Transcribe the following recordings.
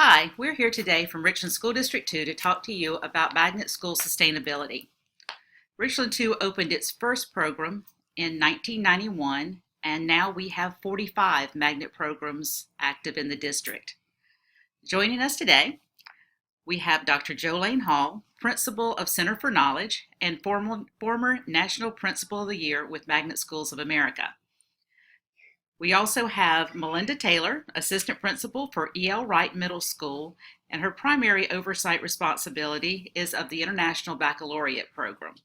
Hi, we're here today from Richland School District 2 to talk to you about magnet school sustainability. Richland 2 opened its first program in 1991, and now we have 45 magnet programs active in the district. Joining us today, we have Dr. Jolene Hall, Principal of Center for Knowledge and former National Principal of the Year with Magnet Schools of America. We also have Melinda Taylor, Assistant Principal for E.L. Wright Middle School, and her primary oversight responsibility is of the International Baccalaureate Program.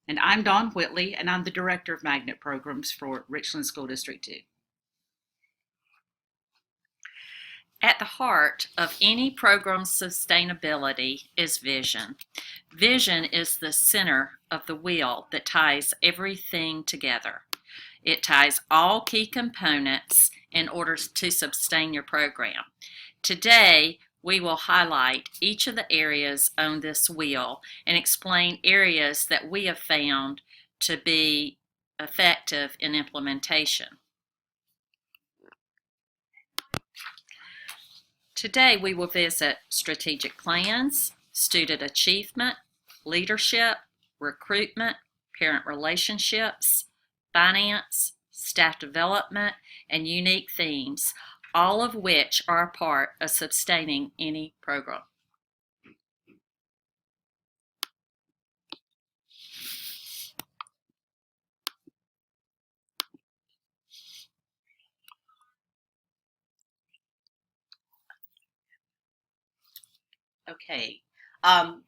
And I'm Dawn Whitley, and I'm the Director of Magnet Programs for Richland School District 2. At the heart of any program's sustainability is vision. Vision is the center of the wheel that ties everything together. It ties all key components in order to sustain your program. Today, we will highlight each of the areas on this wheel and explain areas that we have found to be effective in implementation. Today, we will visit strategic plans, student achievement, leadership, recruitment, parent relationships, finance, staff development, and unique themes, all of which are a part of sustaining any program. Okay.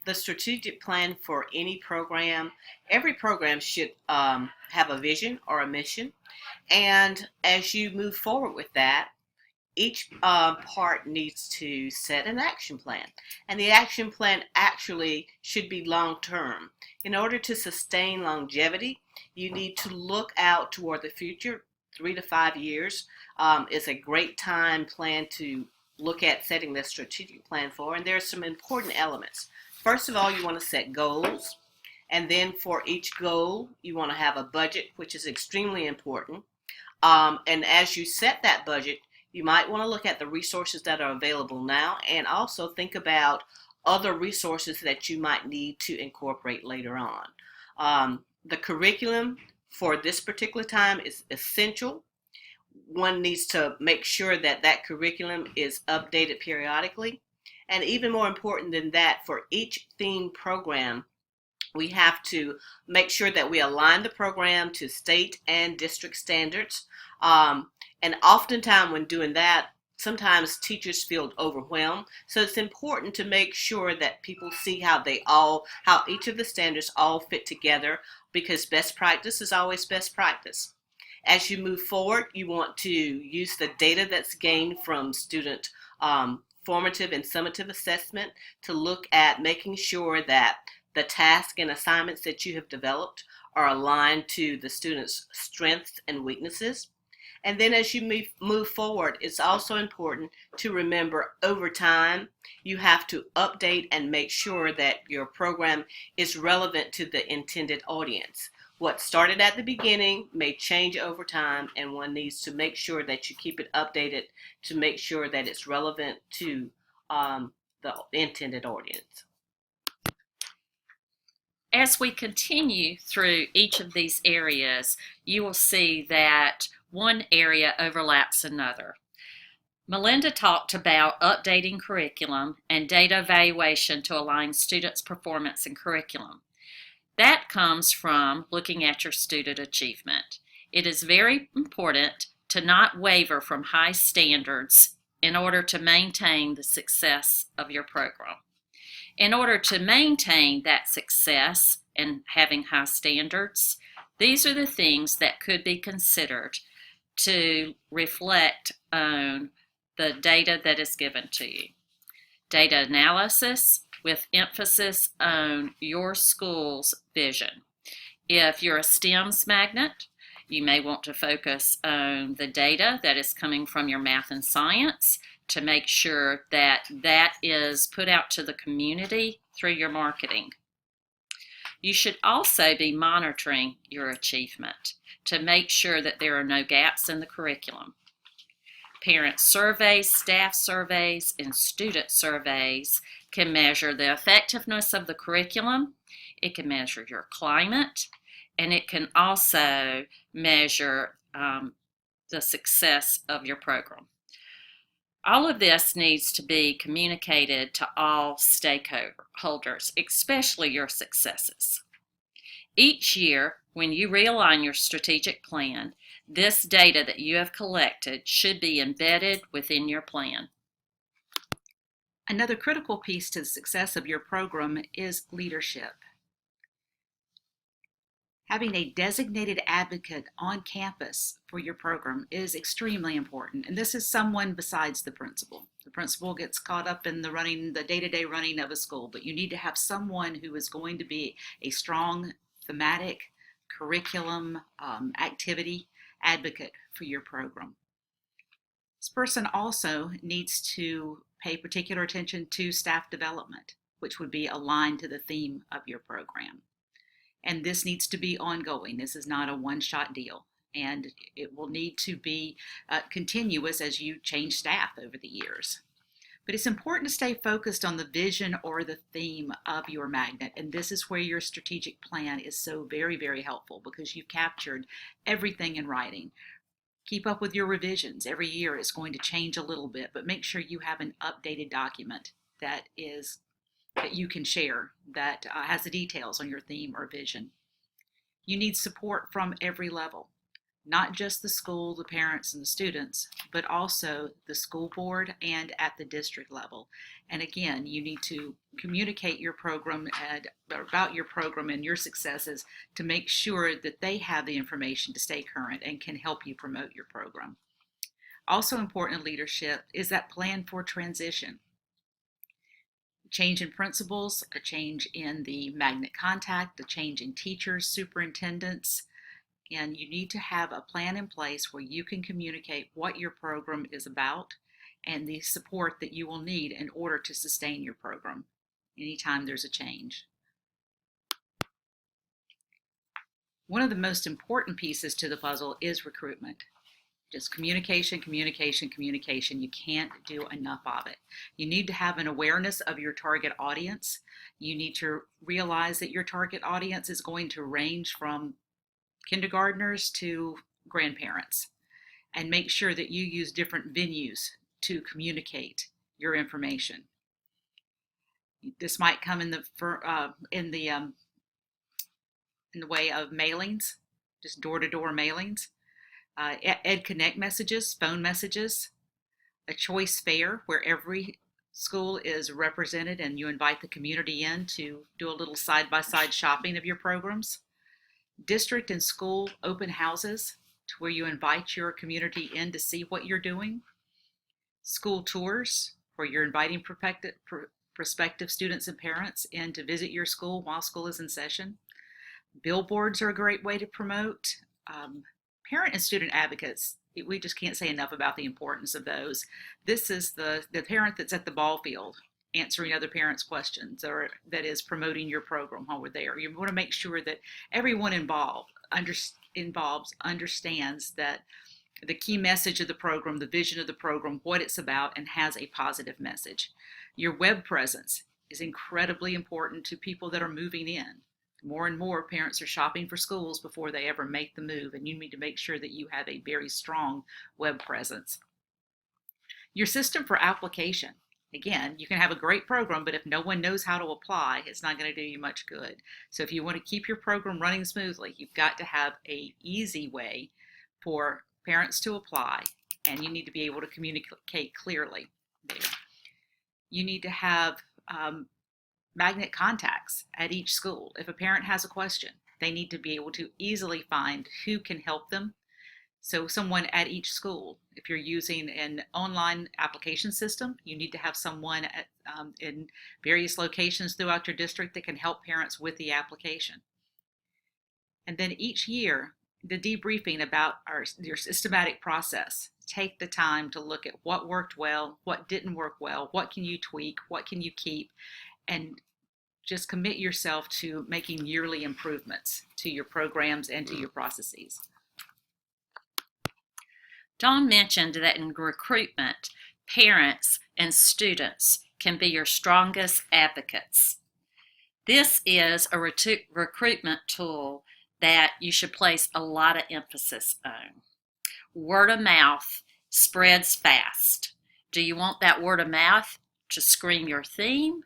The strategic plan for any program, every program should have a vision or a mission. And as you move forward with that, each part needs to set an action plan. And the action plan actually should be long term. In order to sustain longevity, you need to look out toward the future. 3 to 5 years is a great time plan to look at setting the strategic plan for. And there are some important elements. First of all, you want to set goals. And then for each goal, you want to have a budget, which is extremely important. And as you set that budget, you might want to look at the resources that are available now and also think about other resources that you might need to incorporate later on. The curriculum for this particular time is essential. One needs to make sure that that curriculum is updated periodically. And even more important than that, for each theme program, we have to make sure that we align the program to state and district standards. And oftentimes when doing that, sometimes teachers feel overwhelmed. So it's important to make sure that people see how each of the standards all fit together, because best practice is always best practice. As you move forward, you want to use the data that's gained from student formative and summative assessment to look at making sure that the tasks and assignments that you have developed are aligned to the students' strengths and weaknesses. And then as you move forward, it's also important to remember over time, you have to update and make sure that your program is relevant to the intended audience. What started at the beginning may change over time, and one needs to make sure that you keep it updated to make sure that it's relevant to the intended audience. As we continue through each of these areas, you will see that one area overlaps another. Melinda talked about updating curriculum and data evaluation to align students' performance and curriculum. That comes from looking at your student achievement. It is very important to not waver from high standards in order to maintain the success of your program. In order to maintain that success and having high standards, these are the things that could be considered to reflect on the data that is given to you. Data analysis with emphasis on your school's vision. If you're a STEMS magnet, you may want to focus on the data that is coming from your math and science to make sure that that is put out to the community through your marketing. You should also be monitoring your achievement to make sure that there are no gaps in the curriculum. Parent surveys, staff surveys, and student surveys can measure the effectiveness of the curriculum. It can measure your climate, and it can also measure the success of your program. All of this needs to be communicated to all stakeholders, especially your successes. Each year, when you realign your strategic plan, this data that you have collected should be embedded within your plan. Another critical piece to the success of your program is leadership. Having a designated advocate on campus for your program is extremely important, and this is someone besides the principal. The principal gets caught up in the day-to-day running of a school, but you need to have someone who is going to be a strong thematic curriculum activity advocate for your program. This person also needs to pay particular attention to staff development, which would be aligned to the theme of your program. And this needs to be ongoing. This is not a one-shot deal, and it will need to be continuous as you change staff over the years. But it's important to stay focused on the vision or the theme of your magnet, and this is where your strategic plan is so very, very helpful, because you've captured everything in writing. Keep up with your revisions. Every year it's going to change a little bit, but make sure you have an updated document that you can share that has the details on your theme or vision. You need support from every level, not just the school, the parents, and the students, but also the school board and at the district level. And again, you need to communicate your program about your program and your successes to make sure that they have the information to stay current and can help you promote your program. Also important in leadership is that plan for transition. Change in principals, a change in the magnet contact, a change in teachers, superintendents, and you need to have a plan in place where you can communicate what your program is about and the support that you will need in order to sustain your program anytime there's a change. One of the most important pieces to the puzzle is recruitment. Just communication, communication, communication. You can't do enough of it. You need to have an awareness of your target audience. You need to realize that your target audience is going to range from kindergartners to grandparents, and make sure that you use different venues to communicate your information. This might come in the way of mailings, just door-to-door mailings. Ed Connect messages, phone messages, a choice fair where every school is represented and you invite the community in to do a little side-by-side shopping of your programs. District and school open houses to where you invite your community in to see what you're doing. School tours where you're inviting prospective students and parents in to visit your school while school is in session. Billboards are a great way to promote. Parent and student advocates, we just can't say enough about the importance of those. This is the parent that's at the ball field answering other parents' questions, or that is promoting your program while we're there. You want to make sure that everyone involved understands that the key message of the program, the vision of the program, what it's about, and has a positive message. Your web presence is incredibly important to people that are moving in. More and more parents are shopping for schools before they ever make the move, and you need to make sure that you have a very strong web presence. Your system for application. Again, you can have a great program, but if no one knows how to apply, it's not going to do you much good. So if you want to keep your program running smoothly, you've got to have an easy way for parents to apply, and you need to be able to communicate clearly there. You need to have magnet contacts at each school. If a parent has a question, they need to be able to easily find who can help them. So someone at each school. If you're using an online application system, you need to have someone in various locations throughout your district that can help parents with the application. And then each year, the debriefing about your systematic process. Take the time to look at what worked well, what didn't work well, what can you tweak, what can you keep, and just commit yourself to making yearly improvements to your programs and to your processes. Dawn mentioned that in recruitment, parents and students can be your strongest advocates. This is a recruitment tool that you should place a lot of emphasis on. Word of mouth spreads fast. Do you want that word of mouth to scream your theme,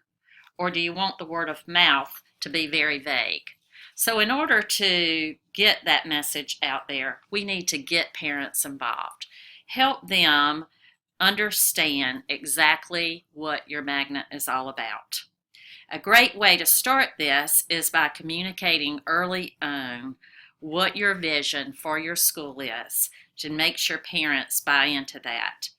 or do you want the word of mouth to be very vague? So in order to get that message out there, we need to get parents involved. Help them understand exactly what your magnet is all about. A great way to start this is by communicating early on what your vision for your school is, to make sure parents buy into that.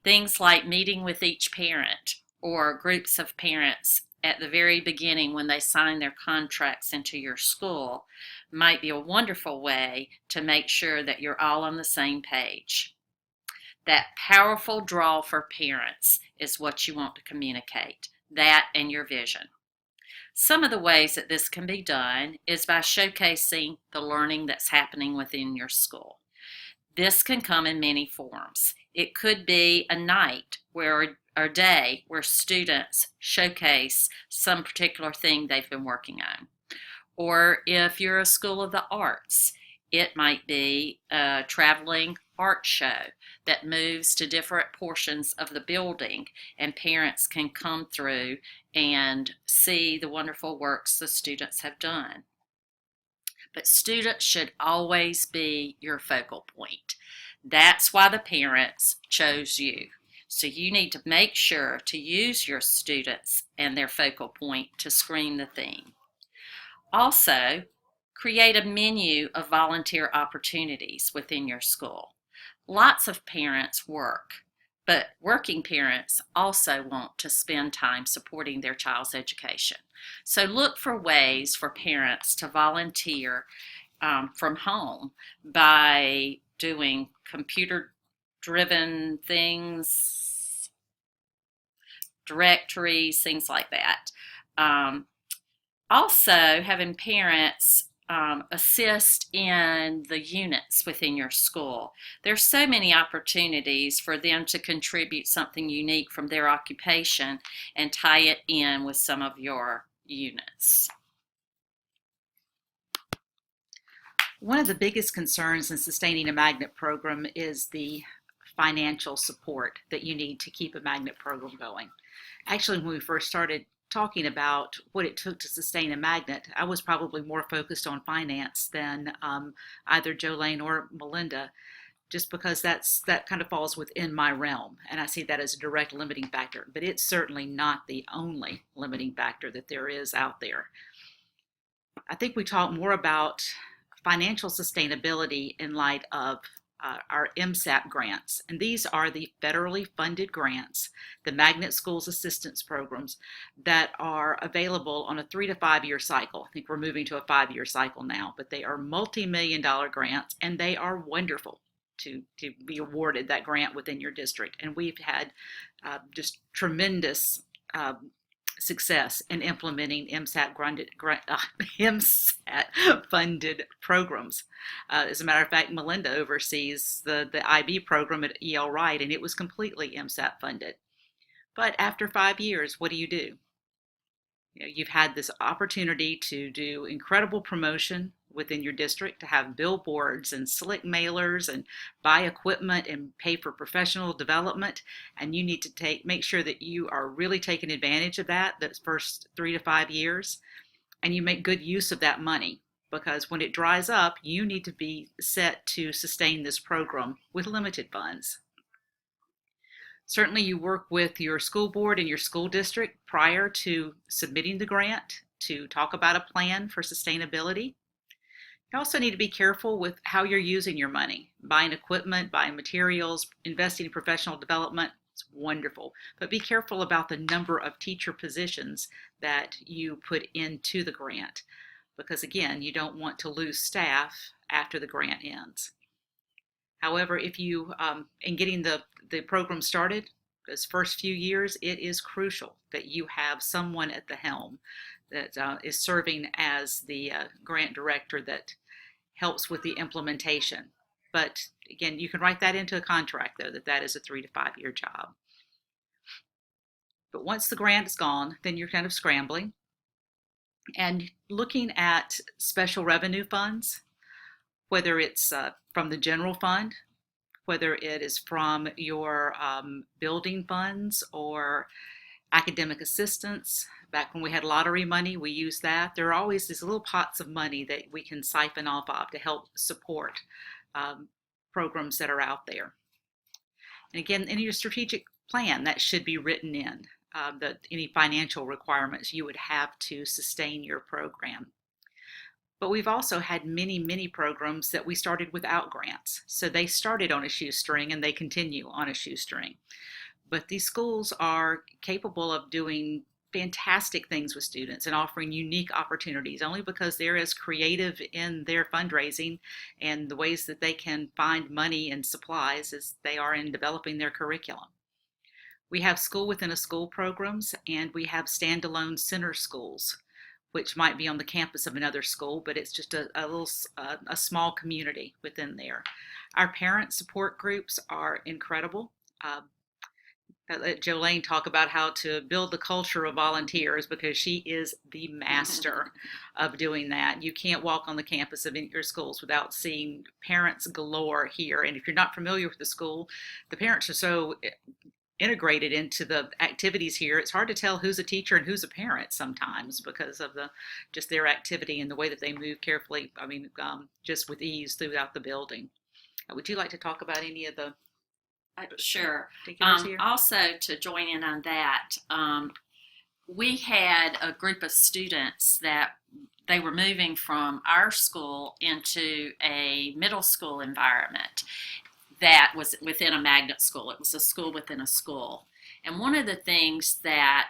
Things like meeting with each parent or groups of parents at the very beginning when they sign their contracts into your school might be a wonderful way to make sure that you're all on the same page. That powerful draw for parents is what you want to communicate, that and your vision. Some of the ways that this can be done is by showcasing the learning that's happening within your school. This can come in many forms. It could be a night or a day where students showcase some particular thing they've been working on. Or if you're a school of the arts, it might be a traveling art show that moves to different portions of the building, and parents can come through and see the wonderful works the students have done. But students should always be your focal point. That's why the parents chose you. So you need to make sure to use your students and their focal point to scream the theme. Also, create a menu of volunteer opportunities within your school. Lots of parents work, but working parents also want to spend time supporting their child's education. So look for ways for parents to volunteer from home by doing computer-driven things, directories, things like that. Also, having parents assist in the units within your school. There's so many opportunities for them to contribute something unique from their occupation and tie it in with some of your units. One of the biggest concerns in sustaining a magnet program is the financial support that you need to keep a magnet program going. Actually, when we first started talking about what it took to sustain a magnet, I was probably more focused on finance than either Jolene or Melinda, just because that kind of falls within my realm, and I see that as a direct limiting factor. But it's certainly not the only limiting factor that there is out there. I think we talk more about financial sustainability in light of our MSAP grants, and these are the federally funded grants, the Magnet Schools Assistance Programs, that are available on a 3 to 5 year cycle. I think we're moving to a 5-year cycle now, but they are multi-million-dollar grants, and they are wonderful to be awarded that grant within your district. And we've had just tremendous success in implementing MSAT funded programs. As a matter of fact, Melinda oversees the IB program at E.L. Wright, and it was completely MSAT funded. But after 5 years, what do? You've had this opportunity to do incredible promotion within your district, to have billboards and slick mailers and buy equipment and pay for professional development, and you need to make sure that you are really taking advantage of that first 3 to 5 years, and you make good use of that money, because when it dries up, you need to be set to sustain this program with limited funds. Certainly you work with your school board and your school district prior to submitting the grant to talk about a plan for sustainability. You also need to be careful with how you're using your money. Buying equipment, buying materials, investing in professional development, it's wonderful. But be careful about the number of teacher positions that you put into the grant, because again, you don't want to lose staff after the grant ends. However, if you, in getting the program started, those first few years, it is crucial that you have someone at the helm that is serving as the grant director that helps with the implementation. But again, you can write that into a contract, though, that is a 3 to 5 year job. But once the grant is gone, then you're kind of scrambling and looking at special revenue funds, whether it's from the general fund, whether it is from your building funds or academic assistance. Back when we had lottery money, we used that. There are always these little pots of money that we can siphon off of to help support programs that are out there. And again, in your strategic plan, that should be written in, any financial requirements you would have to sustain your program. But we've also had many, many programs that we started without grants. So they started on a shoestring and they continue on a shoestring. But these schools are capable of doing fantastic things with students and offering unique opportunities only because they're as creative in their fundraising and the ways that they can find money and supplies as they are in developing their curriculum. We have school within a school programs, and we have standalone center schools, which might be on the campus of another school, but it's just a small community within there. Our parent support groups are incredible. I let Jolene talk about how to build the culture of volunteers because she is the master of doing that. You can't walk on the campus of any of your schools without seeing parents galore here. And if you're not familiar with the school, the parents are so integrated into the activities here. It's hard to tell who's a teacher and who's a parent sometimes because of just their activity and the way that they move carefully. Just with ease throughout the building. Would you like to talk about any of the Sure. particulars here? Also, to join in on that, we had a group of students that they were moving from our school into a middle school environment that was within a magnet school. It was a school within a school. And one of the things that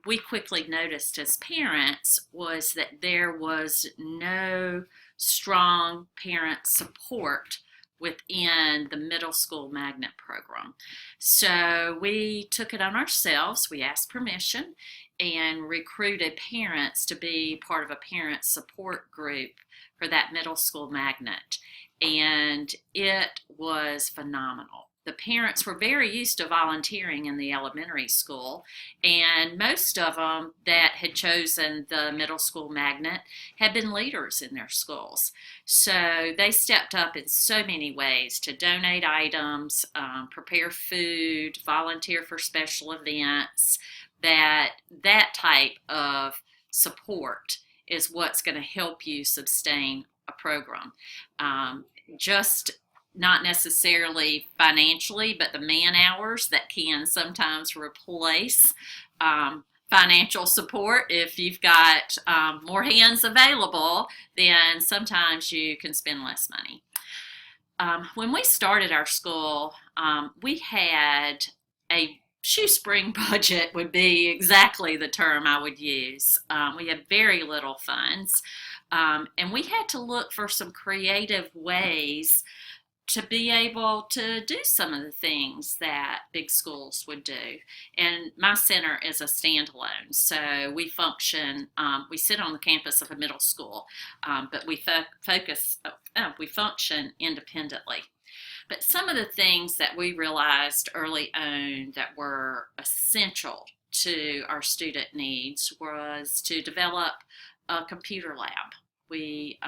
we quickly noticed as parents was that there was no strong parent support within the middle school magnet program. So we took it on ourselves. We asked permission and recruited parents to be part of a parent support group for that middle school magnet. And it was phenomenal. The parents were very used to volunteering in the elementary school, and most of them that had chosen the middle school magnet had been leaders in their schools. So they stepped up in so many ways to donate items, prepare food, volunteer for special events. That type of support is what's going to help you sustain a program. Just not necessarily financially, but the man hours that can sometimes replace financial support. If you've got more hands available, then sometimes you can spend less money. When we started our school, we had a shoestring budget would be exactly the term I would use. We had very little funds, and we had to look for some creative ways to be able to do some of the things that big schools would do. And my center is a standalone, so we function, we sit on the campus of a middle school, but we function independently. But some of the things that we realized early on that were essential to our student needs was to develop a computer lab. We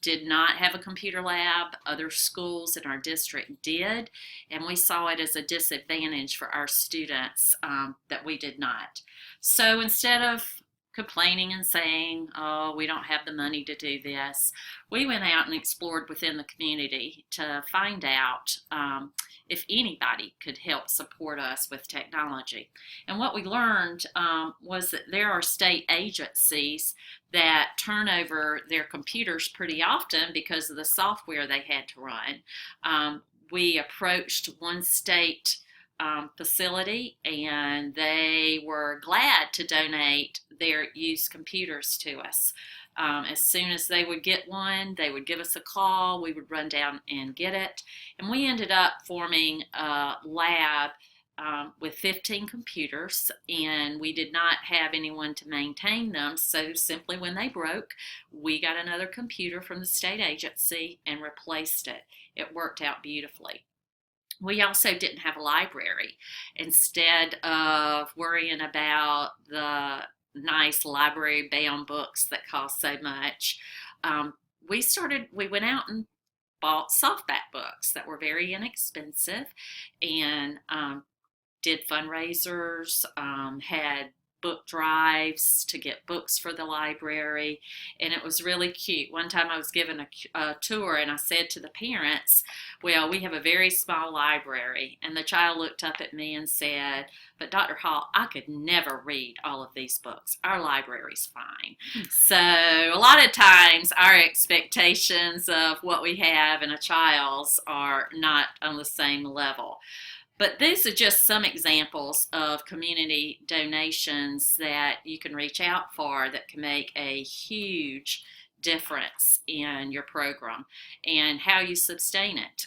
did not have a computer lab. Other schools in our district did, and we saw it as a disadvantage for our students that we did not. So instead of complaining and saying, oh, we don't have the money to do this, we went out and explored within the community to find out if anybody could help support us with technology. And what we learned was that there are state agencies that turn over their computers pretty often because of the software they had to run. We approached one state facility, and they were glad to donate their used computers to us. As soon as they would get one, they would give us a call. We would run down and get it. And we ended up forming a lab with 15 computers, and we did not have anyone to maintain them. So simply when they broke, we got another computer from the state agency and replaced it. It worked out beautifully. We also didn't have a library. Instead of worrying about the nice library bound books that cost so much, we went out and bought softback books that were very inexpensive, and did fundraisers, had book drives to get books for the library, and it was really cute. One time I was given a tour, and I said to the parents, well, we have a very small library, and the child looked up at me and said, but Dr. Hall, I could never read all of these books. Our library's fine. So a lot of times our expectations of what we have in a child's are not on the same level. But these are just some examples of community donations that you can reach out for that can make a huge difference in your program and how you sustain it.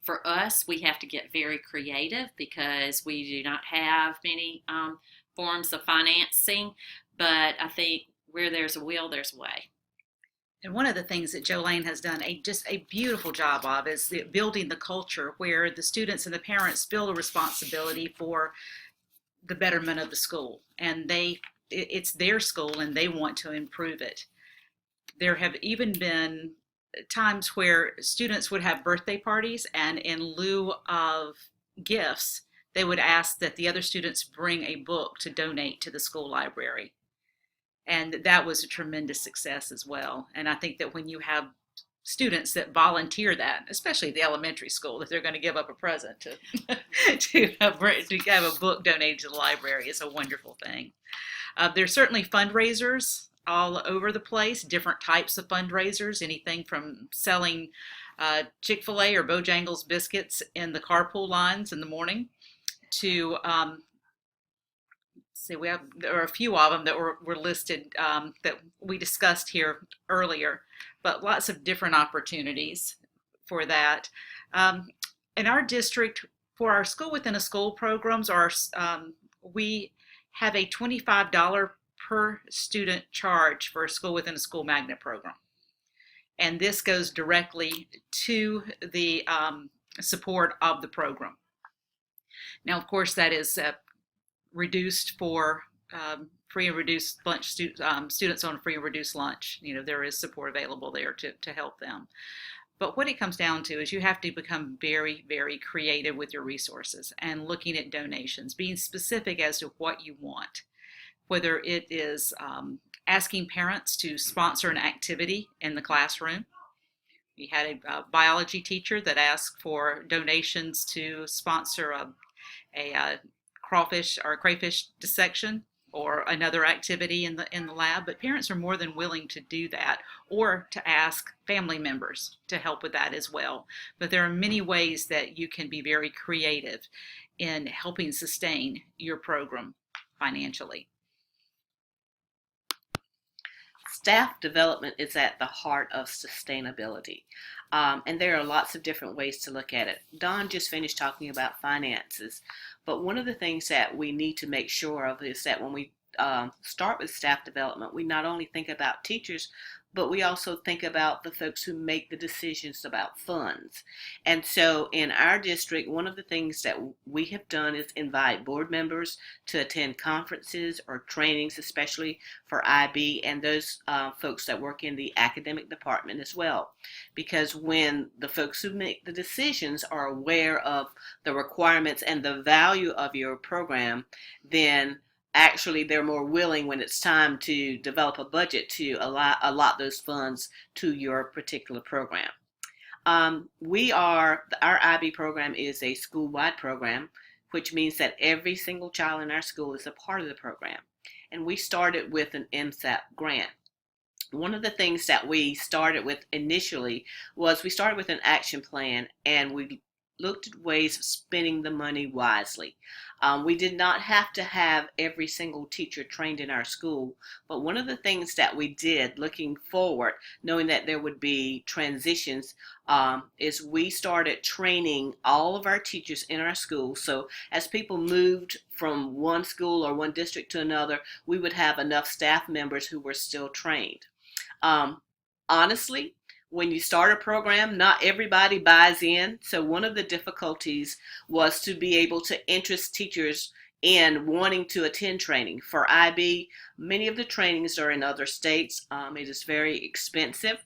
For us, we have to get very creative because we do not have many forms of financing, but I think where there's a will, there's a way. And one of the things that Jolene has done just a beautiful job of is building the culture where the students and the parents feel a responsibility for the betterment of the school, and it's their school and they want to improve it. There have even been times where students would have birthday parties, and in lieu of gifts, they would ask that the other students bring a book to donate to the school library. And that was a tremendous success as well. And I think that when you have students that volunteer that, especially at the elementary school, that they're going to give up a present to to have a book donated to the library is a wonderful thing. There's certainly fundraisers all over the place, different types of fundraisers, anything from selling Chick-fil-A or Bojangles biscuits in the carpool lines in the morning to there are a few of them that were listed that we discussed here earlier, but lots of different opportunities for that. In our district, for our school within a school programs, we have a $25 per student charge for a school within a school magnet program. And this goes directly to the support of the program. Now, of course, that is reduced for free and reduced lunch students on free and reduced lunch. There is support available there to help them. But what it comes down to is you have to become very, very creative with your resources and looking at donations, being specific as to what you want, whether it is asking parents to sponsor an activity in the classroom. We had a biology teacher that asked for donations to sponsor a crawfish or crayfish dissection or another activity in the lab, but parents are more than willing to do that or to ask family members to help with that as well. But there are many ways that you can be very creative in helping sustain your program financially. Staff development is at the heart of sustainability. And there are lots of different ways to look at it. Don just finished talking about finances, but one of the things that we need to make sure of is that when we start with staff development, we not only think about teachers, but we also think about the folks who make the decisions about funds. And so in our district, one of the things that we have done is invite board members to attend conferences or trainings, especially for IB and those folks that work in the academic department as well. Because when the folks who make the decisions are aware of the requirements and the value of your program, then actually they're more willing when it's time to develop a budget to allot those funds to your particular program. Our IB program is a school-wide program, which means that every single child in our school is a part of the program. And we started with an MSAP grant. One of the things that we started with initially was we started with an action plan, and we looked at ways of spending the money wisely. We did not have to have every single teacher trained in our school, but one of the things that we did looking forward, knowing that there would be transitions, is we started training all of our teachers in our school. So as people moved from one school or one district to another, we would have enough staff members who were still trained. Honestly, when you start a program, not everybody buys in. So one of the difficulties was to be able to interest teachers in wanting to attend training. For IB, many of the trainings are in other states. It is very expensive.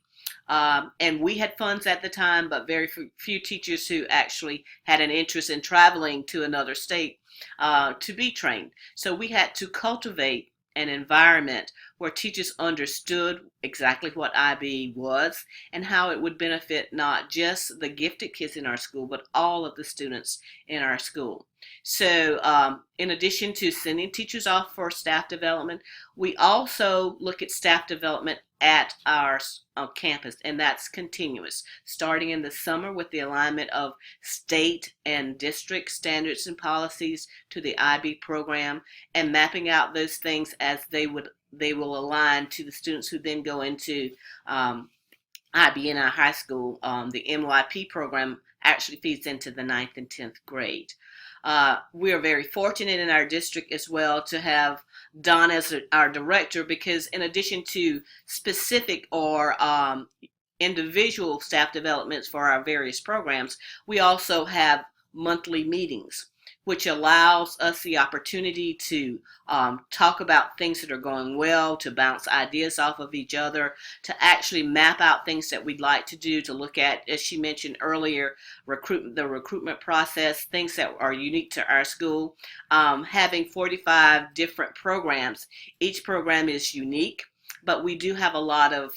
And we had funds at the time, but very few teachers who actually had an interest in traveling to another state to be trained. So we had to cultivate an environment where teachers understood exactly what IB was and how it would benefit not just the gifted kids in our school, but all of the students in our school. So in addition to sending teachers off for staff development, we also look at staff development at our campus, and that's continuous, starting in the summer with the alignment of state and district standards and policies to the IB program, and mapping out those things as they will align to the students who then go into IB in our high school. The MYP program actually feeds into the 9th and 10th grade. We are very fortunate in our district as well to have Don as our director, because in addition to specific or individual staff developments for our various programs, we also have monthly meetings, which allows us the opportunity to talk about things that are going well, to bounce ideas off of each other, to actually map out things that we'd like to do, to look at, as she mentioned earlier, the recruitment process, things that are unique to our school. Having 45 different programs, each program is unique, but we do have a lot of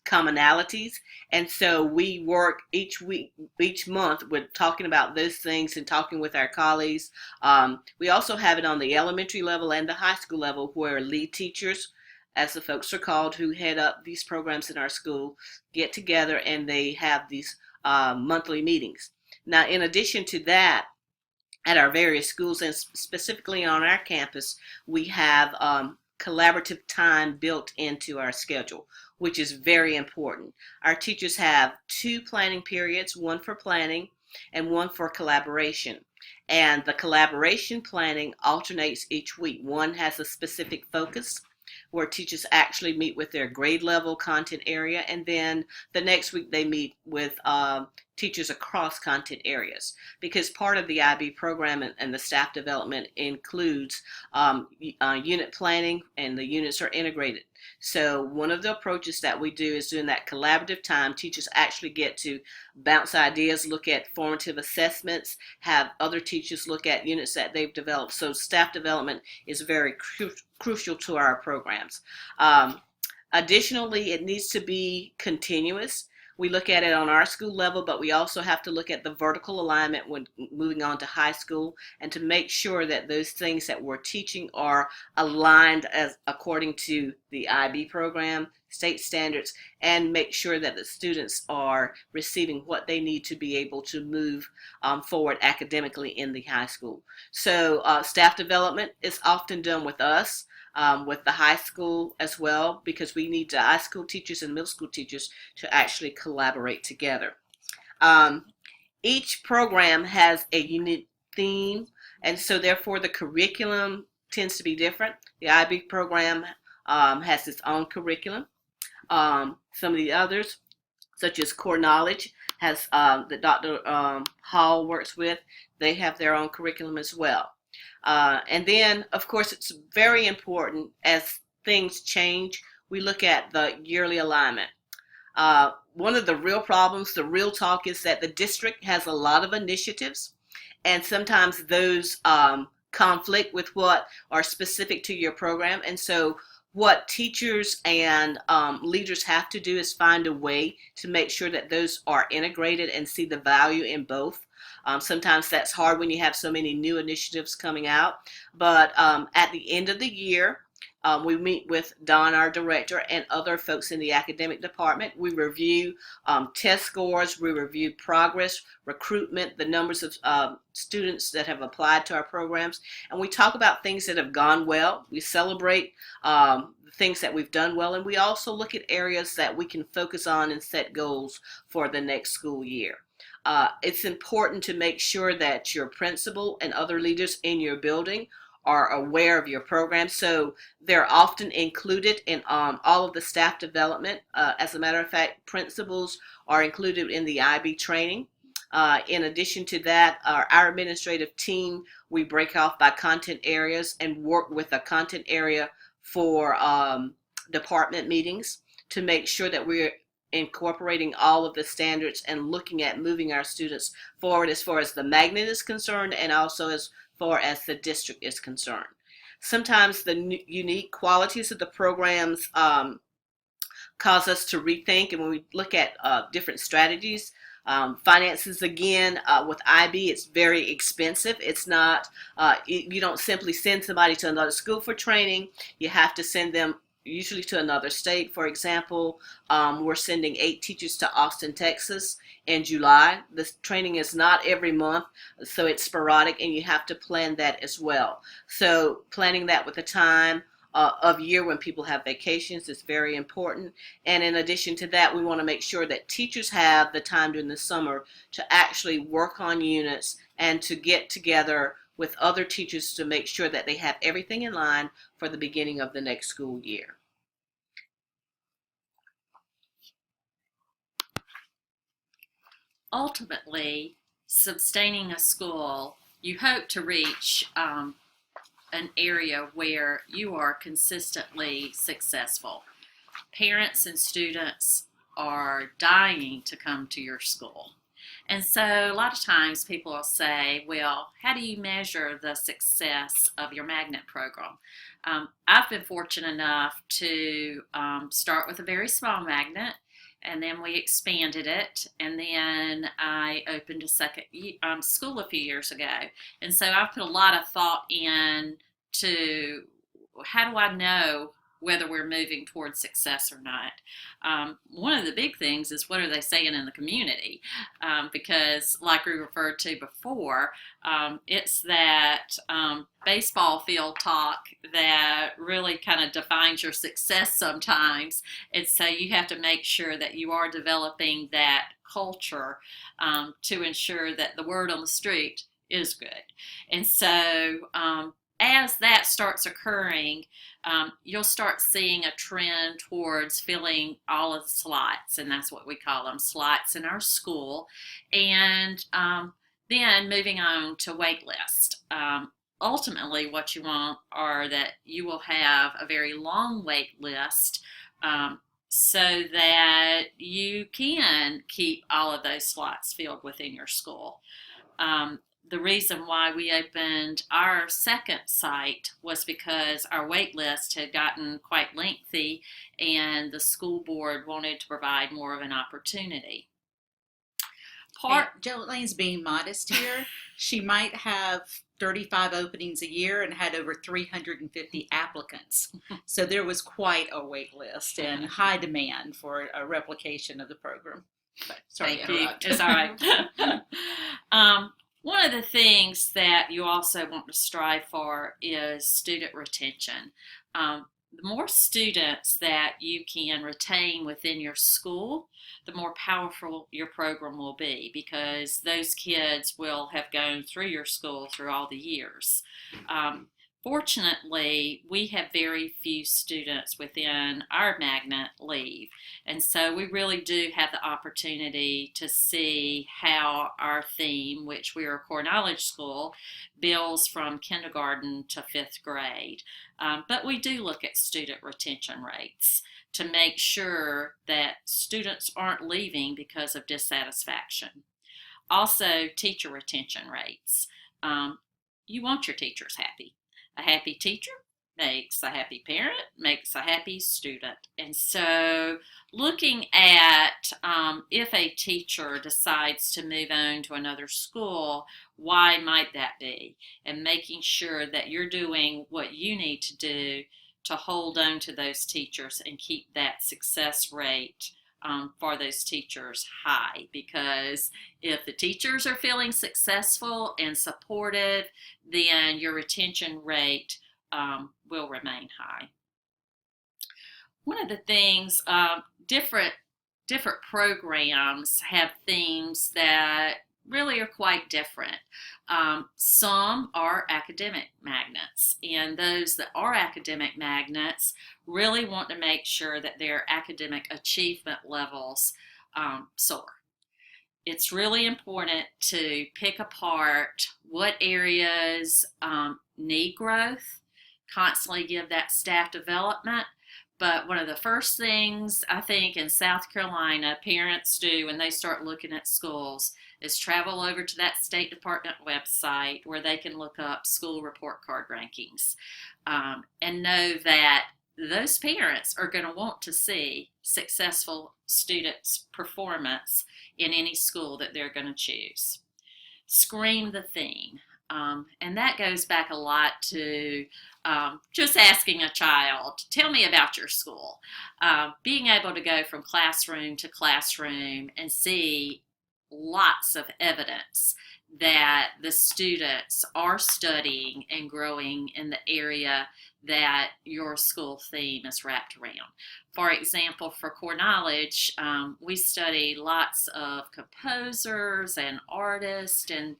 commonalities, and so we work each month with talking about those things and talking with our colleagues. We also have it on the elementary level and the high school level, where lead teachers, as the folks are called, who head up these programs in our school, get together and they have these monthly meetings. Now, in addition to that, at our various schools and specifically on our campus, we have collaborative time built into our schedule, which is very important. Our teachers have 2 planning periods, one for planning and one for collaboration. And the collaboration planning alternates each week. One has a specific focus where teachers actually meet with their grade level content area, and then the next week they meet with teachers across content areas, because part of the IB program and the staff development includes unit planning, and the units are integrated. So one of the approaches that we do is during that collaborative time, teachers actually get to bounce ideas, look at formative assessments, have other teachers look at units that they've developed. So staff development is very crucial to our programs. Additionally, it needs to be continuous. We look at it on our school level, but we also have to look at the vertical alignment when moving on to high school, and to make sure that those things that we're teaching are aligned as according to the IB program, state standards, and make sure that the students are receiving what they need to be able to move forward academically in the high school. So staff development is often done with us. With the high school as well, because we need the high school teachers and middle school teachers to actually collaborate together. Each program has a unique theme, and so therefore the curriculum tends to be different. The IB program has its own curriculum. Some of the others, such as core knowledge, has that Dr. Hall works with, they have their own curriculum as well. And then, of course, it's very important as things change, we look at the yearly alignment. One of the real problems, the real talk, is that the district has a lot of initiatives, and sometimes those conflict with what are specific to your program. And so what teachers and leaders have to do is find a way to make sure that those are integrated and see the value in both. Sometimes that's hard when you have so many new initiatives coming out, but at the end of the year, We meet with Don, our director, and other folks in the academic department. We review test scores, we review progress, recruitment, the numbers of students that have applied to our programs, and we talk about things that have gone well. We celebrate the things that we've done well, and we also look at areas that we can focus on and set goals for the next school year. It's important to make sure that your principal and other leaders in your building are aware of your program. So they're often included in all of the staff development. As a matter of fact, principals are included in the IB training. In addition to that, our administrative team, we break off by content areas and work with a content area for department meetings to make sure that we're incorporating all of the standards and looking at moving our students forward as far as the magnet is concerned and also as far as the district is concerned. Sometimes the unique qualities of the programs cause us to rethink, and when we look at different strategies, finances again, with IB, it's very expensive. It's not, you don't simply send somebody to another school for training. You have to send them usually to another state. For example, we're sending 8 teachers to Austin, Texas in July. This training is not every month, so it's sporadic, and you have to plan that as well. So planning that with the time of year when people have vacations is very important. And in addition to that, we want to make sure that teachers have the time during the summer to actually work on units and to get together with other teachers to make sure that they have everything in line for the beginning of the next school year. Ultimately, sustaining a school, you hope to reach an area where you are consistently successful. Parents and students are dying to come to your school. And so a lot of times people will say, well, how do you measure the success of your magnet program? I've been fortunate enough to start with a very small magnet, and then we expanded it, and then I opened a second school a few years ago. And so I've put a lot of thought in to how do I know whether we're moving towards success or not. One of the big things is what are they saying in the community? Because like we referred to before, it's that baseball field talk that really kind of defines your success sometimes. And so you have to make sure that you are developing that culture to ensure that the word on the street is good. And so as that starts occurring, you'll start seeing a trend towards filling all of the slots, and that's what we call them, slots in our school. And then moving on to wait list. Ultimately, what you want are that you will have a very long wait list so that you can keep all of those slots filled within your school. The reason why we opened our second site was because our wait list had gotten quite lengthy and the school board wanted to provide more of an opportunity. Jolene's being modest here. She might have 35 openings a year and had over 350 applicants. So there was quite a wait list and high demand for a replication of the program. But sorry Thank to you. interrupt. It's all right. One of the things that you also want to strive for is student retention. The more students that you can retain within your school, the more powerful your program will be, because those kids will have gone through your school through all the years. Fortunately, we have very few students within our magnet leave, and so we really do have the opportunity to see how our theme, which we are a core knowledge school, builds from kindergarten to 5th grade. But we do look at student retention rates to make sure that students aren't leaving because of dissatisfaction. Also, teacher retention rates. You want your teachers happy. A happy teacher makes a happy parent, makes a happy student. And so looking at if a teacher decides to move on to another school, why might that be? And making sure that you're doing what you need to do to hold on to those teachers and keep that success rate for those teachers high, because if the teachers are feeling successful and supportive, then your retention rate will remain high. One of the things, different programs have themes that really are quite different. Some are academic magnets, and those that are academic magnets really want to make sure that their academic achievement levels soar. It's really important to pick apart what areas need growth, constantly give that staff development. But one of the first things I think in South Carolina parents do when they start looking at schools is travel over to that State Department website where they can look up school report card rankings and know that those parents are going to want to see successful students' performance in any school that they're going to choose. Scream the theme. And that goes back a lot to just asking a child, tell me about your school. Being able to go from classroom to classroom and see lots of evidence that the students are studying and growing in the area that your school theme is wrapped around. For example, for core knowledge, we study lots of composers and artists, and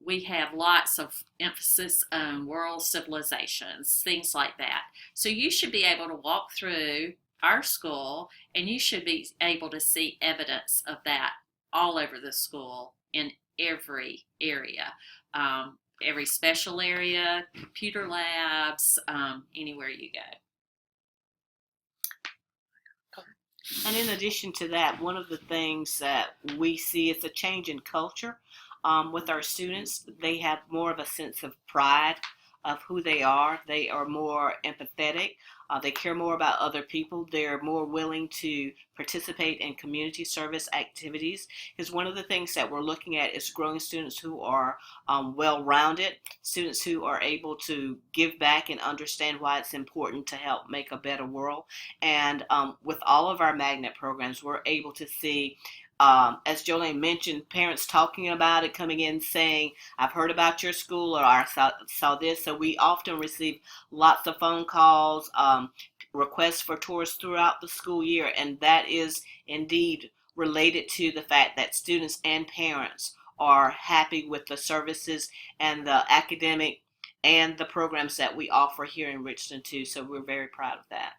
we have lots of emphasis on world civilizations, things like that. So you should be able to walk through our school and you should be able to see evidence of that all over the school in every area, every special area, computer labs, anywhere you go. And in addition to that, one of the things that we see is a change in culture. With our students, they have more of a sense of pride of who they are. They are more empathetic. They care more about other people. They're more willing to participate in community service activities. Because one of the things that we're looking at is growing students who are well-rounded, students who are able to give back and understand why it's important to help make a better world. And with all of our magnet programs, we're able to see, as Jolene mentioned, parents talking about it, coming in saying, I've heard about your school, or I saw this. So we often receive lots of phone calls, requests for tours throughout the school year, and that is indeed related to the fact that students and parents are happy with the services and the academic and the programs that we offer here in Richland too. So we're very proud of that.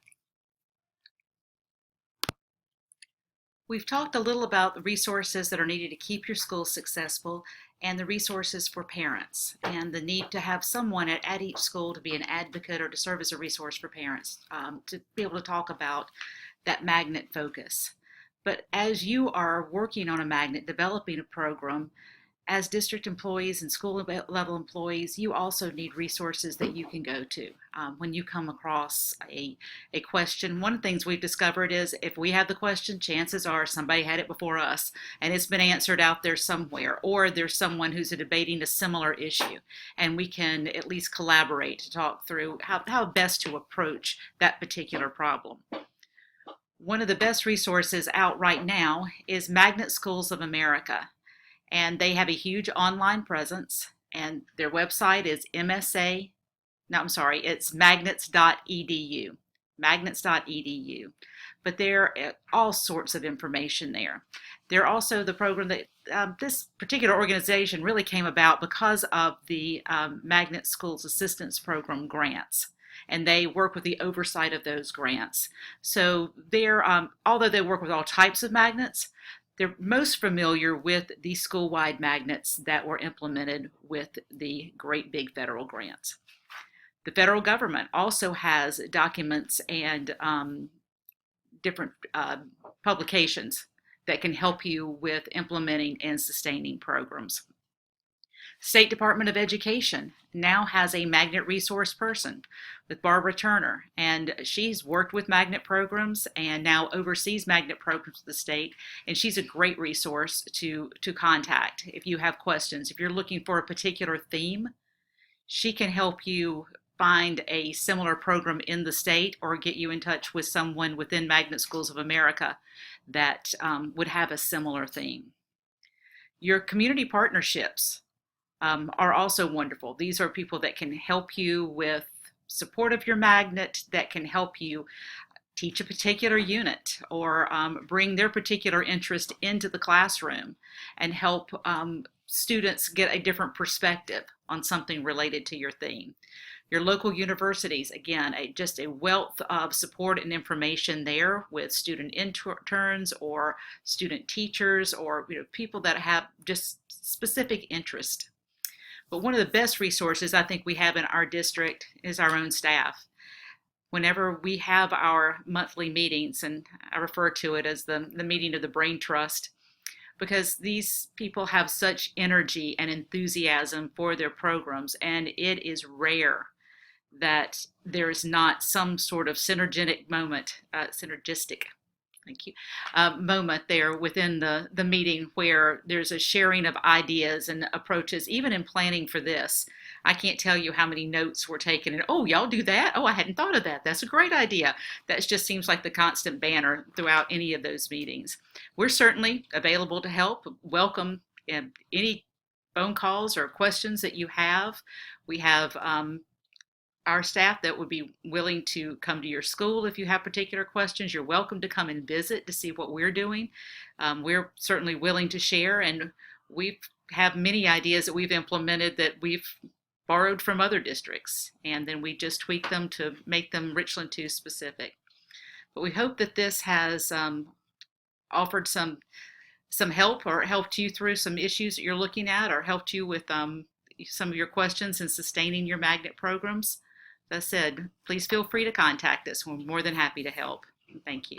We've talked a little about the resources that are needed to keep your school successful and the resources for parents and the need to have someone at each school to be an advocate or to serve as a resource for parents, to be able to talk about that magnet focus. But as you are working on a magnet, developing a program, as district employees and school level employees, you also need resources that you can go to when you come across a question. One of the things we've discovered is if we have the question, chances are somebody had it before us and it's been answered out there somewhere, or there's someone who's debating a similar issue, and we can at least collaborate to talk through how best to approach that particular problem. One of the best resources out right now is Magnet Schools of America. And they have a huge online presence, and their website is it's magnets.edu, magnets.edu. But there are all sorts of information there. They're also the program that this particular organization really came about because of the Magnet Schools Assistance Program grants. And they work with the oversight of those grants. So they're, although they work with all types of magnets, they're most familiar with the school-wide magnets that were implemented with the great big federal grants. The federal government also has documents and different publications that can help you with implementing and sustaining programs. State Department of Education now has a magnet resource person with Barbara Turner, and she's worked with magnet programs and now oversees magnet programs for the state, and she's a great resource to contact if you have questions. If you're looking for a particular theme, she can help you find a similar program in the state or get you in touch with someone within Magnet Schools of America that would have a similar theme. Your community partnerships are also wonderful. These are people that can help you with support of your magnet, that can help you teach a particular unit or bring their particular interest into the classroom and help students get a different perspective on something related to your theme. Your local universities, again, just a wealth of support and information there with student interns or student teachers or people that have just specific interest. But one of the best resources I think we have in our district is our own staff. Whenever we have our monthly meetings, and I refer to it as the meeting of the Brain Trust, because these people have such energy and enthusiasm for their programs, and it is rare that there is not some sort of synergistic moment there within the meeting where there's a sharing of ideas and approaches. Even in planning for this, I can't tell you how many notes were taken and, oh, y'all do that? Oh, I hadn't thought of that. That's a great idea. That just seems like the constant banner throughout any of those meetings. We're certainly available to help. Welcome any phone calls or questions that you have. We have our staff that would be willing to come to your school if you have particular questions. You're welcome to come and visit to see what we're doing. We're certainly willing to share, and we have many ideas that we've implemented that we've borrowed from other districts, and then we just tweak them to make them Richland 2 specific. But we hope that this has offered some help or helped you through some issues that you're looking at, or helped you with some of your questions in sustaining your magnet programs. As I said, please feel free to contact us. We're more than happy to help. Thank you.